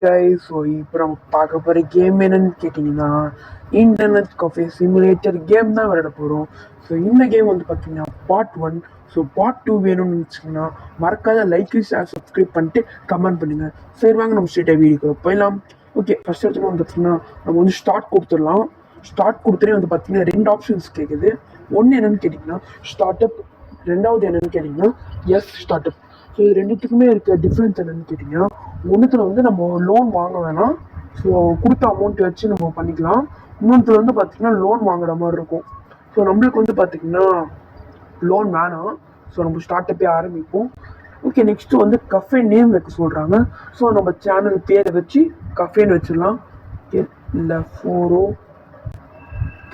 Guys, so இப்போ நம்ம பார்க்க போகிற கேம் என்னன்னு கேட்டிங்கன்னா இன்டர்நெட் கஃபே சிமுலேட்டர் கேம் தான் விளையாட போகிறோம். ஸோ இந்த கேம் வந்து பார்த்தீங்கன்னா பார்ட் 1. ஸோ பார்ட் 2 வேணும்னு வச்சிங்கன்னா மறக்காத லைக் ஷேர் சப்ஸ்கிரைப் பண்ணிட்டு கமெண்ட் பண்ணுங்கள். சரி வாங்க நம்ம ஸ்ட்ரெயிட்டாக வீடியோக்குள்ள போயிடலாம். ஓகே, ஃபஸ்ட் எடுத்து வந்து பார்த்தீங்கன்னா நம்ம வந்து ஸ்டார்ட் கொடுத்துடலாம். ஸ்டார்ட் கொடுத்துட்டே வந்து பார்த்தீங்கன்னா 2 ஆப்ஷன்ஸ் கேட்குது. ஒன்று என்னென்னு கேட்டிங்கன்னா ஸ்டார்ட் அப், ரெண்டாவது என்னென்னு கேட்டிங்கன்னா ஸ்டார்ட் அப். ஸோ இது ரெண்டுத்துக்குமே இருக்க டிஃப்ரென்ஸ் என்னென்னு கேட்டிங்கன்னா ஒன்றுத்தில் வந்து நம்ம லோன் வாங்க வேணாம், ஸோ கொடுத்த அமௌண்ட் வச்சு நம்ம பண்ணிக்கலாம். இன்னொன்றுல வந்து பார்த்திங்கன்னா லோன் வாங்குற மாதிரி இருக்கும். ஸோ நம்மளுக்கு வந்து பார்த்திங்கன்னா லோன் வேணாம். ஸோ நம்ம ஸ்டார்ட் அப்பே ஆரம்பிப்போம். ஓகே, நெக்ஸ்ட்டு வந்து கஃபே நேம் வைக்க சொல்கிறாங்க. ஸோ நம்ம சேனல் பேரை வச்சு கஃபேன்னு வச்சிடலாம். இல்லை ஃபோரோ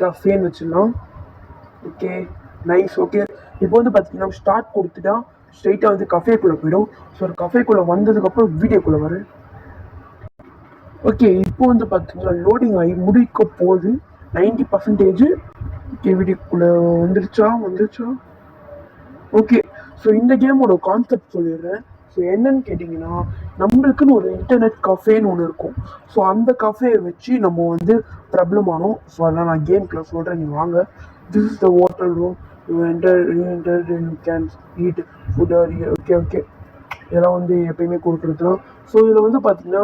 கஃபேன்னு வச்சிடலாம். Okay nice. ஓகே, இப்போ வந்து பார்த்தீங்கன்னா ஸ்டார்ட் கொடுத்துட்டா ஸ்ட்ரைட்டாக வந்து கஃபேக்குள்ளே போயிடும். ஸோ ஒரு கஃபேக்குள்ளே வந்ததுக்கப்புறம் வீடியோக்குள்ளே வரேன். ஓகே, இப்போ வந்து பார்த்தீங்கன்னா லோடிங் ஆகி முடிக்க போகுது 90%. ஓகே, வீடியோக்குள்ளே வந்துருச்சா. ஓகே, ஸோ இந்த கேமோட கான்செப்ட் சொல்லிடுறேன். ஸோ என்னன்னு கேட்டிங்கன்னா நம்மளுக்குன்னு ஒரு இன்டர்நெட் கஃபேன்னு ஒன்று இருக்கும். ஸோ அந்த கஃபேயை வச்சு நம்ம வந்து ப்ராப்ளம் ஆனோம். ஸோ அதெல்லாம் நான் கேம்குள்ளே சொல்கிறேன், நீங்கள் வாங்க. This is the hotel room. You enter and you can eat food or okay இதெல்லாம் வந்து எப்பயுமே கொடுக்குறது தான். ஸோ இதில் வந்து பார்த்திங்கன்னா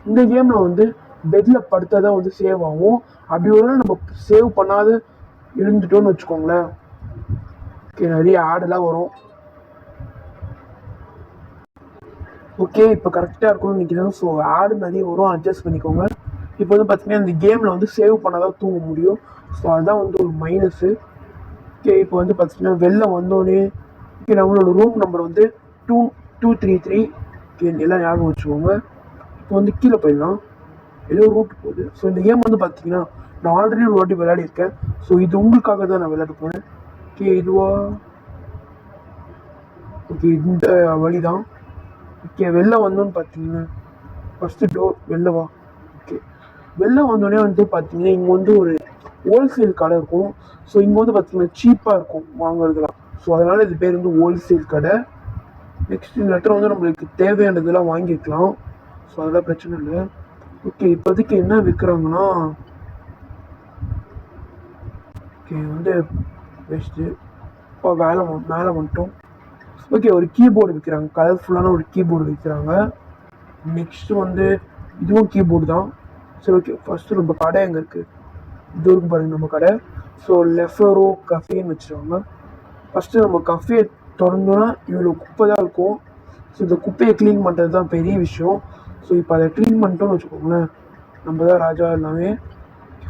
இந்த கேமில் வந்து பெட்டில் படுத்தா தான் வந்து சேவ் ஆகும். அப்படி ஒரு நம்ம சேவ் பண்ணாத இருந்துட்டோன்னு வச்சுக்கோங்களேன், ஓகே நிறைய ஆடெல்லாம் வரும். ஓகே, இப்போ கரெக்டாக இருக்கணும்னு நினைக்கிறேன். ஸோ ஆடு நிறைய வரும், அட்ஜஸ்ட் பண்ணிக்கோங்க. இப்போ வந்து பார்த்திங்கன்னா இந்த கேமில் வந்து சேவ் பண்ணால் தான் தூங்க முடியும். ஸோ அதுதான் வந்து ஒரு மைனஸு. ஓகே, இப்போ வந்து பார்த்திங்கன்னா வெளில வந்தோடனே ஓகே நம்மளோட ரூம் நம்பர் வந்து 2233. ஓகே எல்லாம் ஞாபகம் வச்சுக்கோங்க. இப்போ வந்து கீழே போயிடலாம், ஏதோ ரூட் போகுது. ஸோ இந்த கேம் வந்து பார்த்திங்கன்னா நான் ஆல்ரெடி ஒரு வாட்டி விளையாடிருக்கேன். ஸோ இது உங்களுக்காக தான் நான் விளையாட போகிறேன். ஓகே ஓகே இந்த வழி தான். ஓகே, வெளில வந்தோன்னு பார்த்தீங்கன்னா ஃபஸ்ட்டு டோர் வெளில வா. ஓகே, வெளில வந்தோடனே வந்து பார்த்தீங்கன்னா இங்கே வந்து ஒரு ஹோல்சேல் கடை இருக்கும். ஸோ இங்கே வந்து பார்த்தீங்கன்னா சீப்பாக இருக்கும் வாங்குறதுலாம். ஸோ அதனால் இது பேர் வந்து ஹோல்சேல் கடை. நெக்ஸ்ட் இந்த இடத்துல வந்து நம்மளுக்கு தேவையானதெல்லாம் வாங்கிக்கலாம். ஸோ அதெல்லாம் பிரச்சனை இல்லை. ஓகே, இப்போதைக்கு என்ன விற்கிறாங்கன்னா ஓகே வந்து பெஸ்ட்டு இப்போ மேலே வந்துட்டோம். ஓகே, ஒரு கீபோர்டு விற்கிறாங்க, கலர்ஃபுல்லான ஒரு கீபோர்டு விற்கிறாங்க. நெக்ஸ்ட்டு வந்து இதுவும் கீபோர்டு தான். சரி ஓகே, ஃபஸ்ட்டு நம்ம கடை எங்கே இருக்குது, இது வரைக்கும் பாருங்கள் நம்ம கடை. ஸோ லெஃபரோ கஃபேன்னு வச்சுருவாங்க. ஃபஸ்ட்டு நம்ம கஃபே திறந்தோன்னா இவ்வளோ குப்பை தான் இருக்கும். ஸோ இந்த குப்பையை க்ளீன் பண்ணுறது தான் பெரிய விஷயம். ஸோ இப்போ அதை க்ளீன் பண்ணிட்டோன்னு வச்சுக்கோங்களேன், நம்ம தான் ராஜா எல்லாமே.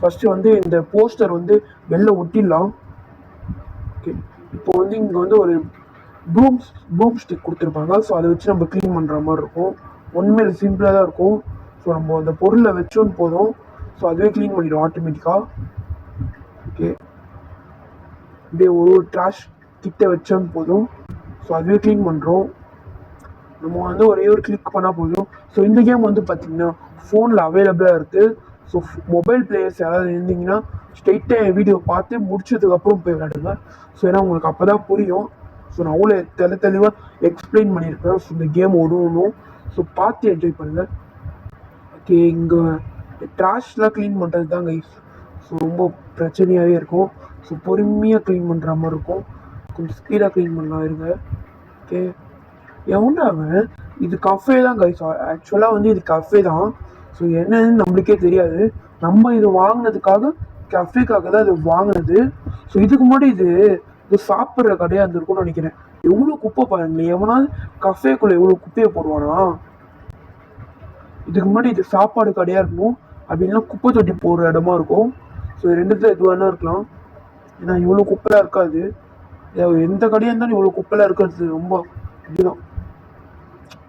ஃபஸ்ட்டு வந்து இந்த போஸ்டர் வந்து வெளில ஒட்டிடலாம். ஓகே, இப்போ வந்து இங்கே வந்து ஒரு ப்ரூம் ஸ்டிக் கொடுத்துருப்பாங்க. ஸோ அதை வச்சு நம்ம க்ளீன் பண்ணுற மாதிரி இருக்கும். ஒன்றுமே இது சிம்பிளாக தான் இருக்கும். ஸோ நம்ம அந்த பொருளை வச்சோன்னு போதும், ஸோ அதுவே க்ளீன் பண்ணிடும் ஆட்டோமேட்டிக்காக. ஓகே, இப்படியே ஒரு ட்ராஷ் கிட்ட வச்சோன்னு போதும், ஸோ அதுவே க்ளீன் பண்ணுறோம். நம்ம வந்து ஒரே ஒரு கிளிக் பண்ணால் போதும். ஸோ இந்த கேம் வந்து பார்த்திங்கன்னா ஃபோனில் அவைலபிளாக இருக்குது. ஸோ மொபைல் பிளேயர்ஸ் யாராவது இருந்தீங்கன்னா ஸ்ட்ரெயிட்டாக என் வீடியோ பார்த்து முடிச்சதுக்கப்புறம் போய் விளையாடுங்க. ஸோ ஏன்னா உங்களுக்கு அப்போ தான் புரியும். ஸோ நான் அவ்வளோ தெளிவாக எக்ஸ்பிளைன் பண்ணியிருக்கேன். ஸோ இந்த கேம் ஒன்றும் ஸோ பார்த்து என்ஜாய் பண்ணுங்கள். ஓகே, இங்கே ட்ராஷ்லாம் க்ளீன் பண்ணுறது தான் கைஸ். ஸோ ரொம்ப பிரச்சனையாகவே இருக்கும். ஸோ பொறுமையாக க்ளீன் பண்ணுற மாதிரி இருக்கும், கொஞ்சம் ஸ்பீடாக க்ளீன் பண்ணலாம் இருங்க. ஓகே, எவனாவன் இது கஃபே தான் கைஸ். ஆக்சுவலாக வந்து இது கஃபே தான். ஸோ என்னன்னு நம்மளுக்கே தெரியாது. நம்ம இது வாங்கினதுக்காக கஃபேக்காக தான் இது வாங்கினது. ஸோ இதுக்கு முன்னாடி இது சாப்பிட்ற கடையாக இருந்திருக்கும்னு நினைக்கிறேன். எவ்வளோ குப்பை பாருங்களேன், எவனாவது கஃபேக்குள்ளே எவ்வளோ குப்பையை போடுவானா. இதுக்கு முன்னாடி இது சாப்பாடு கடையாக இருக்கணும், அப்படின்னா குப்பை தொட்டி போடுற இடமா இருக்கும். ஸோ ரெண்டுத்துல எது வேணா இருக்கலாம். ஏன்னா இவ்வளோ குப்பைலாம் இருக்காது. எந்த கடையாக இருந்தாலும் இவ்வளோ குப்பைலாம் இருக்கிறது ரொம்ப இதுதான்,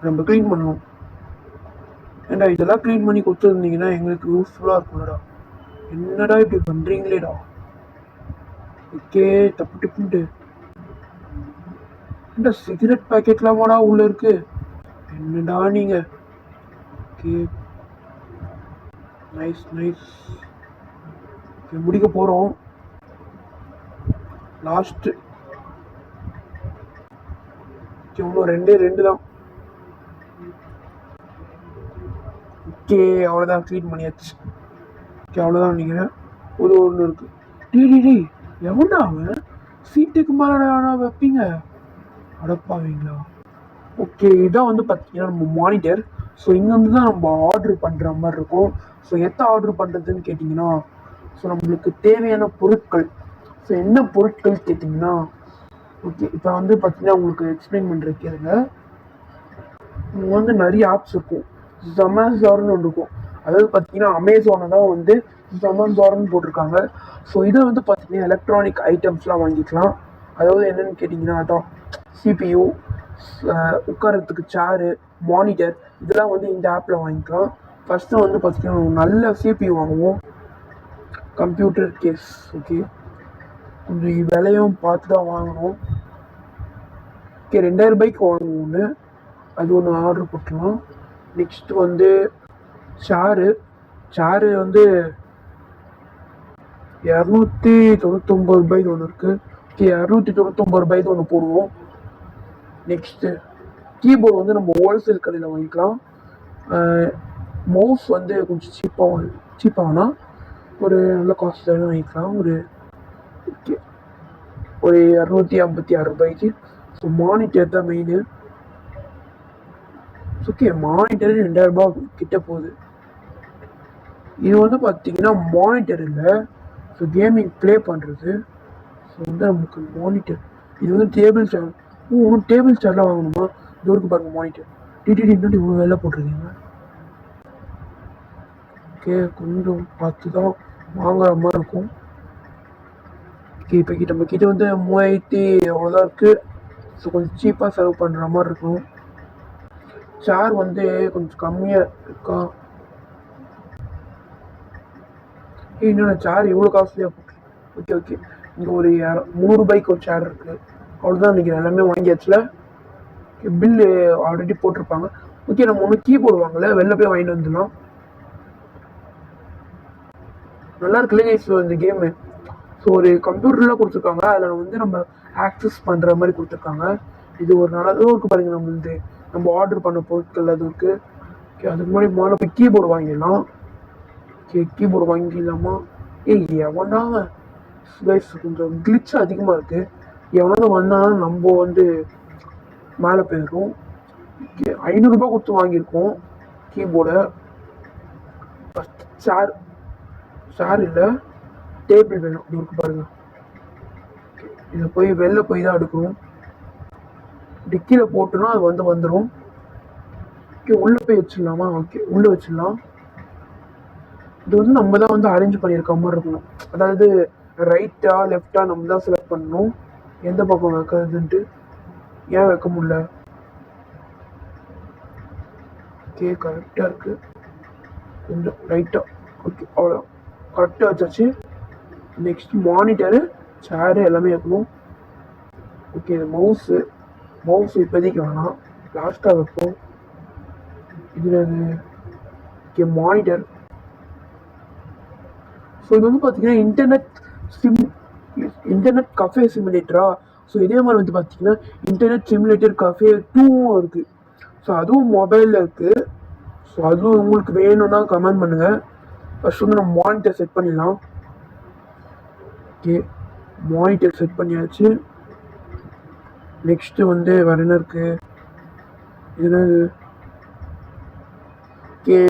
நம்ம க்ளீன் பண்ணணும். ஏண்டா இதெல்லாம் க்ளீன் பண்ணி கொடுத்துருந்தீங்கன்னா எங்களுக்கு யூஸ்ஃபுல்லாக இருக்கும்லடா. என்னடா இப்படி பண்ணுறீங்களேடா. ஓகே, தப்பு டிப்புன்ட்டு ஏண்டா சிகரெட் பேக்கெட்லாமாடா உள்ளே இருக்கு, என்னடா நீங்கள். Okay nice. ஓகே, முடிக்க போகிறோம். லாஸ்ட்டு இன்னும் ரெண்டு தான். ஓகே, அவ்வளோதான் க்ளீன் பண்ணியாச்சு. ஓகே, அவ்வளோதான் நினைக்கிறேன். ஒரு ஒன்று இருக்குது. டிடிடி எவன்டா அவன் சீட்டுக்கு மேலே வைப்பீங்க அடப்பாவீங்களா? ஓகே, இதான் வந்து பார்த்தீங்கன்னா நம்ம மானிட்டர். ஸோ இங்கே வந்து தான் நம்ம ஆர்டர் பண்ணுற மாதிரி இருக்கும். ஸோ எத்த ஆர்டர் பண்ணுறதுன்னு கேட்டிங்கன்னா, ஸோ நம்மளுக்கு தேவையான பொருட்கள். ஸோ என்ன பொருட்கள் கேட்டிங்கன்னா, ஓகே இப்போ வந்து பார்த்தீங்கன்னா உங்களுக்கு எக்ஸ்பிளைன் பண்ணுறது கேளுங்க. இங்கே வந்து நிறைய ஆப்ஸ் இருக்கும். ஜொமேட்டோன்னு ஒன்று இருக்கும். அதாவது பார்த்தீங்கன்னா அமேசானை தான் வந்து ஜொமேட்டோன்னு போட்டிருக்காங்க. ஸோ இதை வந்து பார்த்தீங்கன்னா எலக்ட்ரானிக் ஐட்டம்ஸ்லாம் வாங்கிக்கலாம். அதாவது என்னென்னு கேட்டிங்கன்னா அதான் சிபியு, உட்காரத்துக்கு சேரு, மானிட்டர் இதெல்லாம் வந்து இந்த ஆப்பில் வாங்கிக்கலாம். ஃபஸ்ட்டு வந்து பார்த்தீங்கன்னா நல்ல சிபியு வாங்குவோம். கம்ப்யூட்டர் கேஸ் ஓகே, கொஞ்சம் விலையும் பார்த்து தான் வாங்கணும். ஓகே, 2000 ரூபாய்க்கு வாங்குவோம் ஒன்று, அது ஒன்று ஆர்டர் போட்டுலாம். நெக்ஸ்ட்டு வந்து சேரு வந்து 299 ரூபாய்க்கு ஒன்று இருக்குது. ஓகே, 299 ரூபாய்க்கு ஒன்று போடுவோம். நெக்ஸ்ட்டு கீபோர்டு வந்து நம்ம ஹோல்சேல் கடையில் வாங்கிக்கலாம். மவுஸ் வந்து கொஞ்சம் சீப்பாகனா ஒரு நல்ல காஸ்ட்லியாக வாங்கிக்கலாம். ஓகே ஒரு 256 ரூபாய்க்கு. ஸோ மானிட்டர் தான் மெயின். ஓகே, மானிட்டர் 2000 ரூபாய் கிட்ட போகுது. இது வந்து பார்த்தீங்கன்னா மானிட்டர் இல்லை, ஸோ கேமிங் ப்ளே பண்ணுறது. ஸோ வந்து நமக்கு மானிட்டர் இது வந்து டேபிள் சேர். ஒன்றும் டேபிள் சேர்லாம் வாங்கணுமா? டோருக்கு பாருங்கள் மானிட்டர். டிடிடி இவ்வளோ வேலை போட்டிருக்கீங்க. ஓகே, கொஞ்சம் பார்த்து தான் வாங்குற மாதிரி இருக்கும். ஓகே, இப்போ நம்மக்கிட்ட வந்து 3000 அவ்வளோதான் இருக்குது. ஸோ கொஞ்சம் சீப்பாக செலவு பண்ணுற மாதிரி இருக்கும். சேர் வந்து கொஞ்சம் கம்மியாக இருக்கா? இன்னொன்று சேர் எவ்வளோ காஸ்ட்லியாக போட்டு. ஓகே இங்கே ஒரு 300 ரூபாய்க்கு ஒரு சேர் இருக்குது. அவ்வளோதான் நினைக்கிறேன், எல்லாமே வாங்கியாச்சுல. பில்லு ஆல்ரெடி போட்டிருப்பாங்க. ஓகே, நம்ம ஒன்று கீபோர்டு வாங்கல, வெளில போய் வாங்கிட்டு வந்துடலாம். நல்லா இருக்குல்ல கைஸ் இந்த கேமு. ஸோ ஒரு கம்ப்யூட்டர்லாம் கொடுத்துருக்காங்க, அதில் வந்து நம்ம ஆக்சஸ் பண்ணுற மாதிரி கொடுத்துருக்காங்க. இது ஒரு நல்லதும் இருக்குது பாருங்கள். நம்ம ஆர்டர் பண்ண பொருட்கள் அது இருக்குது. ஓகே, அதுக்கு முன்னாடி முதல்ல போய் கீபோர்டு வாங்கிடலாம். ஓகே, கீபோர்டு வாங்கிடலாமா? எவனா கைஸ் கொஞ்சம் கிளிச் அதிகமாக இருக்குது. எவனாவது வந்தாலும் நம்ம வந்து மேலே போயிடும். ஓகே, 500 ரூபாய் கொடுத்து வாங்கியிருக்கோம் கீபோர்டை. ஃபஸ்ட் சேர் இல்லை, டேபிள் வேணும். இது இருக்கு பாருங்க. இதை வெளில போய் தான் எடுக்கணும். டிக்கியில் போட்டோன்னா அது வந்துடும். ஓகே, உள்ளே போய் வச்சிடலாமா? ஓகே, உள்ளே வச்சிடலாம். இது வந்து நம்ம தான் வந்து அரேஞ்ச் பண்ணியிருக்க மாதிரி இருக்கணும். அதாவது ரைட்டா லெஃப்டா நம்ம தான் செலக்ட் பண்ணணும் எந்த பக்கம் வைக்கிறதுன்ட்டு. ஏன் வைக்க முடியல? ஓகே, கரெக்டாக இருக்குது. கொஞ்சம் ரைட்டாக. ஓகே, அவ்வளோ கரெக்டாக வச்சாச்சு. நெக்ஸ்ட் மானிட்டரு, சேரு எல்லாமே வைக்கணும். ஓகே, மவுஸு இப்போதைக்கு வேணாம், லாஸ்ட்டாக வைப்போம். இதில் ஓகே மானிட்டர். ஸோ இது வந்து பார்த்தீங்கன்னா இன்டர்நெட் கஃபே சிமுலேட்டரா? ஸோ இதே மாதிரி வந்து பார்த்தீங்கன்னா இன்டர்நெட் சிமுலேட்டர் கஃபே 2வும் இருக்குது. ஸோ அதுவும் மொபைலில் இருக்குது. ஸோ அதுவும் உங்களுக்கு வேணும்னா கமெண்ட் பண்ணுங்கள். ஃபஸ்ட் வந்து நம்ம மானிட்டர் செட் பண்ணிடலாம். ஓகே, மானிட்டர் செட் பண்ணியாச்சு. நெக்ஸ்ட்டு வந்து வேறு என்ன இருக்குது? இது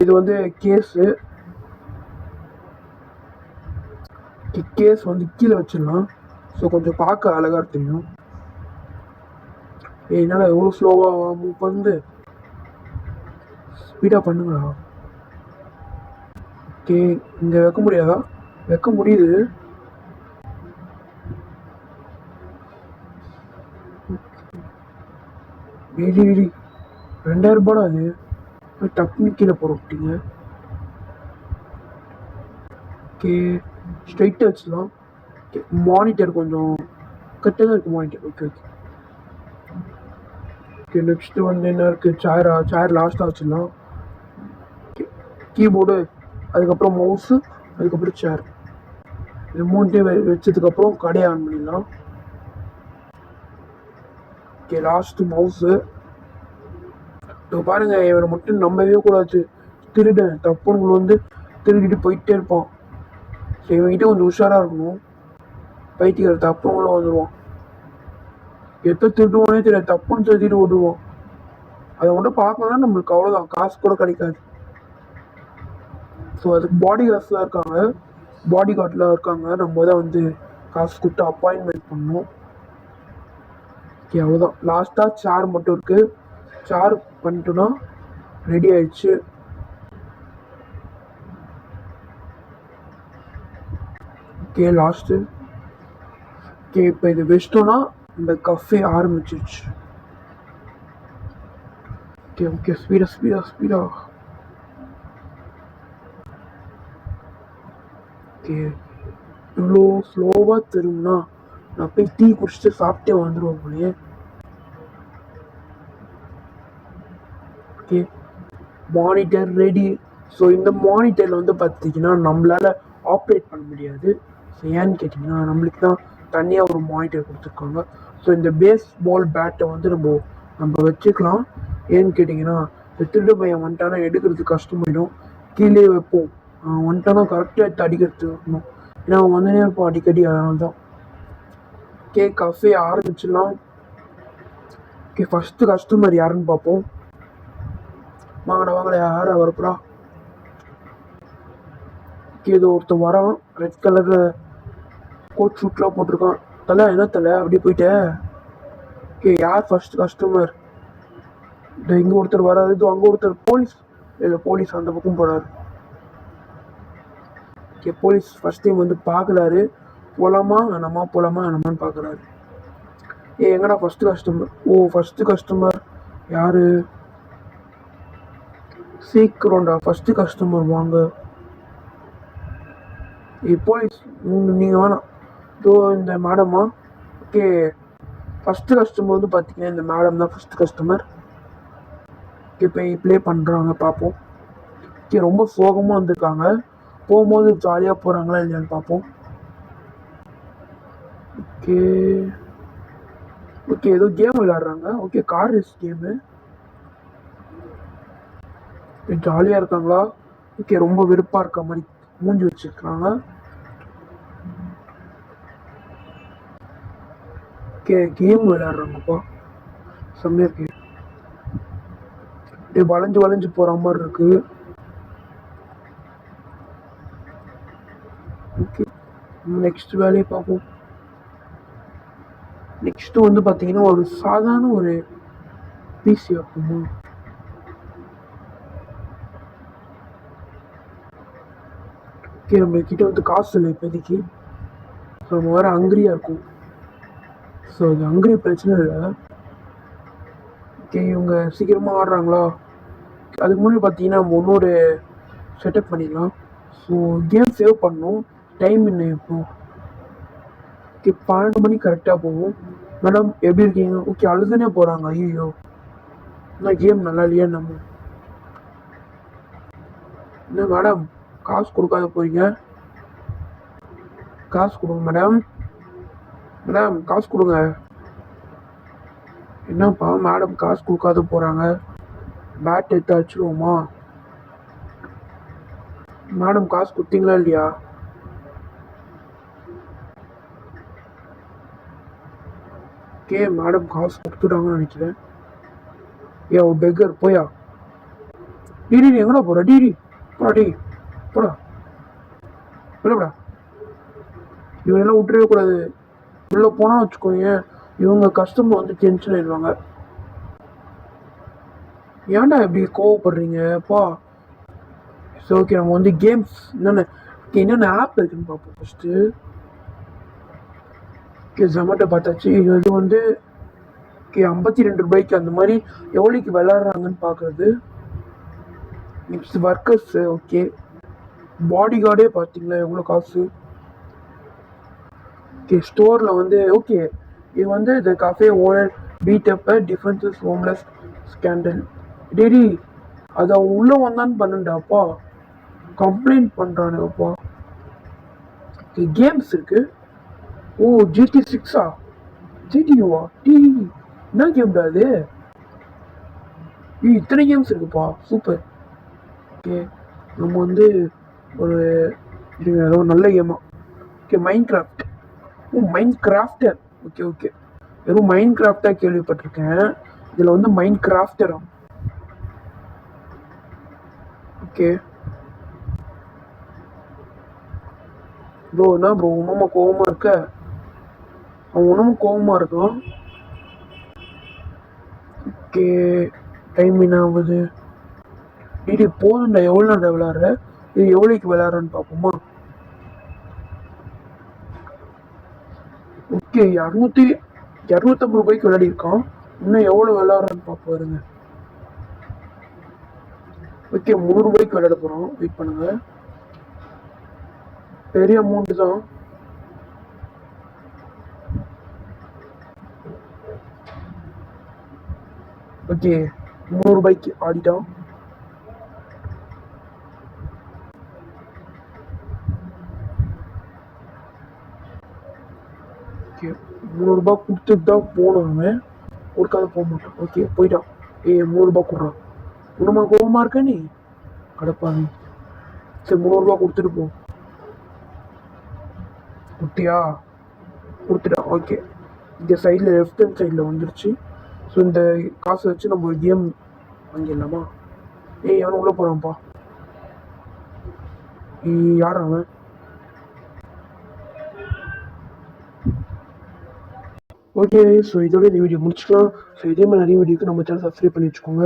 இது வந்து கேஸ் வந்து கீழே வச்சிடலாம். ஸோ கொஞ்சம் பார்க்க அழகாக தெரியும். என்னால் எவ்வளோ ஸ்லோவாக மூவ் வந்து ஸ்பீடாக பண்ணுங்களா? ஓகே, இங்கே வைக்க முடியாதா? வைக்க முடியுது. வெரி 2000 ரூபாய் அது டக்குனு கீழே போட்டுட்டீங்க. ஓகே, ஸ்ட்ரைட்டாக வச்சுக்கலாம். ஓகே, மானிட்டர் கொஞ்சம் கரெக்டாக தான் இருக்குது மானிட்டர். ஓகே நெக்ஸ்ட்டு வந்து என்ன இருக்குது? சேர் லாஸ்ட்டாக வச்சிடலாம். ஓகே, கீபோர்டு, அதுக்கப்புறம் மவுஸு, அதுக்கப்புறம் சேர். இது மூணுத்தையும் வச்சதுக்கப்புறம் கடையை ஆன் பண்ணிடலாம். Last mouse. இப்போ பாருங்கள், இவரை மட்டும் நம்பவே கூடாது. திருடன் தப்புங்களை வந்து திருடிட்டு போயிட்டே இருப்பான். ஸோ இவன்கிட்ட கொஞ்சம் உஷாராக இருக்கணும். பைத்தியக்கார தப்புங்களும் வந்துடுவான். எப்போ திருடுவானே தெரியாது, தப்புன்னு திருத்திட்டு ஓடுவான். அதை மட்டும் பார்க்கணும்னா நம்மளுக்கு அவ்வளோதான், காசு கூட கிடைக்காது. ஸோ அதுக்கு பாடி கார்ட்ஸ்லாம் இருக்காங்க, பாடி கார்ட்லாம் இருக்காங்க. நம்ம தான் வந்து காசு கொடுத்து அப்பாயின்மெண்ட் பண்ணணும். ஓகே அவ்வளோதான். லாஸ்ட்டாக சேர் மட்டும் இருக்குது. சேர் பண்ணிட்டோன்னா ரெடி ஆயிடுச்சு. Okay last. ஓகே இப்போ இது வச்சிட்டோன்னா இந்த கஃபே ஆரம்பிச்சிருச்சு. Okay okay speedo. ஓகே இவ்வளோ ஸ்லோவாக திரும்பினா நான் போய் டீ குடிச்சிட்டு சாப்பிட்டே வந்துடுவோம் போலயே. Okay monitor ready. ஸோ இந்த மானிட்டரில் வந்து பார்த்தீங்கன்னா நம்மளால் ஆப்ரேட் பண்ண முடியாது. ஸோ ஏன்னு கேட்டிங்கன்னா நம்மளுக்கு தான் தனியாக ஒரு மானிட்டர் கொடுத்துருக்காங்க. ஸோ இந்த பேஸ் பால் பேட்டை வந்து நம்ம வச்சுக்கலாம். ஏன்னு கேட்டிங்கன்னா இந்த திருட பையன் வந்துட்டானா எடுக்கிறதுக்கு கஷ்டமாயிடும். கீழே வைப்போம், வந்துட்டானா கரெக்டாக எடுத்து அடிக்கிறதுக்கு இருக்கணும். ஏன்னா அவன் வந்துனே இருப்பான் அடிக்கடி, அதனால தான். ஓகே கஃபே ஆரம்பிச்சிடலாம். ஓகே ஃபஸ்ட்டு கஸ்டமர் யாருன்னு பார்ப்போம். வாங்கடா யாரா வரப்படா. ஓகே இது ஒருத்தன் வரான், ரெட் கலரில் கோட் ஷூட்லாம் போட்டிருக்கான். தலை என்ன தலை அப்படி போயிட்டேன். ஓகே யார் ஃபர்ஸ்ட் கஸ்டமர்? இந்த இங்கே ஒருத்தர் வராது, இது அங்கே ஒருத்தர் போலீஸ். இல்லை போலீஸ் அந்த பக்கம் போகிறாரு. ஓகே போலீஸ் ஃபர்ஸ்ட் டைம் வந்து பார்க்குறாரு. போகலாமா வேணாமான்னு பார்க்குறாரு. எங்கடா ஃபஸ்ட்டு கஸ்டமர்? ஓ ஃபஸ்ட்டு கஸ்டமர் யார்? சீக்கிரம்டா ஃபஸ்ட்டு கஸ்டமர் வாங்க. போலீஸ் நீங்கள் வேணாம், இதோ இந்த மேடமா. ஓகே ஃபஸ்ட்டு கஸ்டமர் வந்து பார்த்தீங்கன்னா இந்த மேடம் தான் ஃபஸ்ட்டு கஸ்டமர். ஓகே இப்போ ப்ளே பண்ணுறாங்க பார்ப்போம். ஓகே ரொம்ப சோகமாக வந்திருக்காங்க, போகும்போது ஜாலியாக போகிறாங்களா இல்லையான்னு பார்ப்போம். ஓகே ஓகே ஏதோ கேம் விளையாடுறாங்க. Okay car race game. ஜாலியாக இருக்காங்களா? ஓகே ரொம்ப வெறுப்பாக இருக்க மாதிரி மூஞ்சி வச்சுருக்காங்க. ஓகே கேம் விளையாடுறாங்கப்பா, செம்மையாக இருக்கு. அப்படியே வளைஞ்சு போகிற மாதிரி இருக்கு. ஓகே நெக்ஸ்ட் வேலையை பார்ப்போம். நெக்ஸ்ட்டு வந்து பார்த்தீங்கன்னா ஒரு சாதாரண ஒரு பிசி வைப்போமா. ஓகே நம்மக்கிட்ட வந்து காசு இல்லை இப்போதைக்கு. ஸோ நம்ம வேறு ஹங்கிரியாக இருக்கும். ஸோ இது ஹங்கிரி பிரச்சனை இல்லை. ஓகே இவங்க சீக்கிரமாக ஆடுறாங்களா? அதுக்கு முன்னாடி பார்த்தீங்கன்னா நம்ம இன்னொரு செட்டப் பண்ணிடலாம். ஸோ கேம் சேவ் பண்ணணும். டைம் என்ன இப்போ? ஓகே 12 மணிக்கு கரெக்டாக போகும். மேடம் எப்படி இருக்கீங்க? ஓகே அழுதுனே போகிறாங்க. ஐயோ நான் கேம் நல்லா இல்லையா? நம்ம என்ன மேடம் காசு கொடுக்காத போகிறீங்க? காசு கொடுங்க மேடம் காசு கொடுங்க. என்னப்பா மேடம் காசு கொடுக்காத போகிறாங்க? பேட் எடுத்து அடிச்சிடுவோமா? மேடம் காசு கொடுத்தீங்களா இல்லையா? ஓகே மேடம் காசு கொடுத்துட்டாங்கன்னு நினைக்கிறேன். ஒரு பெக்கர் போயா. டிடி எங்கடா போகிற? டிடி போடா இல்லைப்படா. இவனெல்லாம் விட்டுறவே கூடாது. உள்ளே போனால் வச்சுக்கோங்க இவங்க கஸ்டமர் வந்து டென்ஷன் ஆயிடுவாங்க. ஏன்டா எப்படி கோவப்படுறீங்கப்பா? ஸோ ஓகே நம்ம வந்து கேம்ஸ் என்னென்ன ஆப் இருக்குன்னு பார்ப்போம் ஃபஸ்ட்டு. ஓகே ஜொமேட்டோ பார்த்தாச்சு. இது வந்து ஓகே 52 ரூபாய்க்கு அந்த மாதிரி எவ்வளோக்கு விளாட்றாங்கன்னு பார்க்குறது. Next workers. ஓகே பாடி கார்டே பார்த்தீங்களா எவ்வளோ காசு. ஓகே ஸ்டோரில் வந்து ஓகே இது வந்து த கஃபே ஓனர் பீட் அப் டிஃபென்சஸ் ஹோம்லெஸ் ஸ்கேண்டல். டேடி அது அவன் உள்ளே வந்தான்னு பண்ணுண்டாப்பா, கம்ப்ளைண்ட் பண்ணுறானுங்கப்பா. ஓகே கேம்ஸ் இருக்குது. ஓ ஜிடி 6 ஜிடியூவா? என்ன கேம்டா அது? இத்தனை கேம்ஸ் இருக்குப்பா, சூப்பர். ஓகே, நம்ம வந்து ஒரு ஏதோ நல்ல கேமா. Okay, Minecraft. Oh, Minecrafter. Okay okay, வெறும் மைண்ட் கிராஃப்டாக கேள்விப்பட்டிருக்கேன். இதில் வந்து மைண்ட் கிராஃப்டரா? ஓகே ப்ரோ, என்ன ப்ரோ இன்னமும் கோவமாக இருக்க? அவன் இன்னமும் கோவமாக இருக்கான். ஓகே, டைம் என்ன ஆகுது? இது போதும்டா, எவ்வளோ நேரம் விளாட்ற? இது எவ்வளோக்கு விளாட்றன்னு பார்ப்போமா? ஓகே, 250 ரூபாய்க்கு விளையாடிருக்கான். இன்னும் எவ்வளோ விளாட்றான்னு பார்ப்போம் இருங்க. ஓகே, 300 ரூபாய்க்கு விளையாட போகிறோம். வெயிட் பண்ணுங்க. பெரிய அமௌண்ட்டு தான். ஓகே, 300 ரூபாய்க்கு ஆடிட்டான். ஓகே, 300 ரூபா கொடுத்துட்டு தான் போனவன். கொடுக்காத போக மாட்டான். ஓகே, போயிட்டான். 300 ரூபா கொடுறான். இன்னுமா கோபமாக இருக்க நீ? கடப்பாங்க. சரி, 300 ரூபா கொடுத்துட்டு போ. குட்டியா கொடுத்துட்டான். ஓகே, இந்த சைடில் லெஃப்ட் ஹேண்ட் சைடில் வந்துருச்சு. ஸோ இந்த காசை வச்சு நம்ம ஒரு கேம் வாங்கிடலாமா? எவனும் உள்ளே போகிறான்ப்பா. யார் அவன்? ஓகே, ஸோ இதோட இந்த வீடியோ முடிச்சுக்கலாம். ஸோ இதே மாதிரி நிறைய வீடியோக்கு நம்ம சேனல் சப்ஸ்கிரைப் பண்ணி வச்சுக்கோங்க.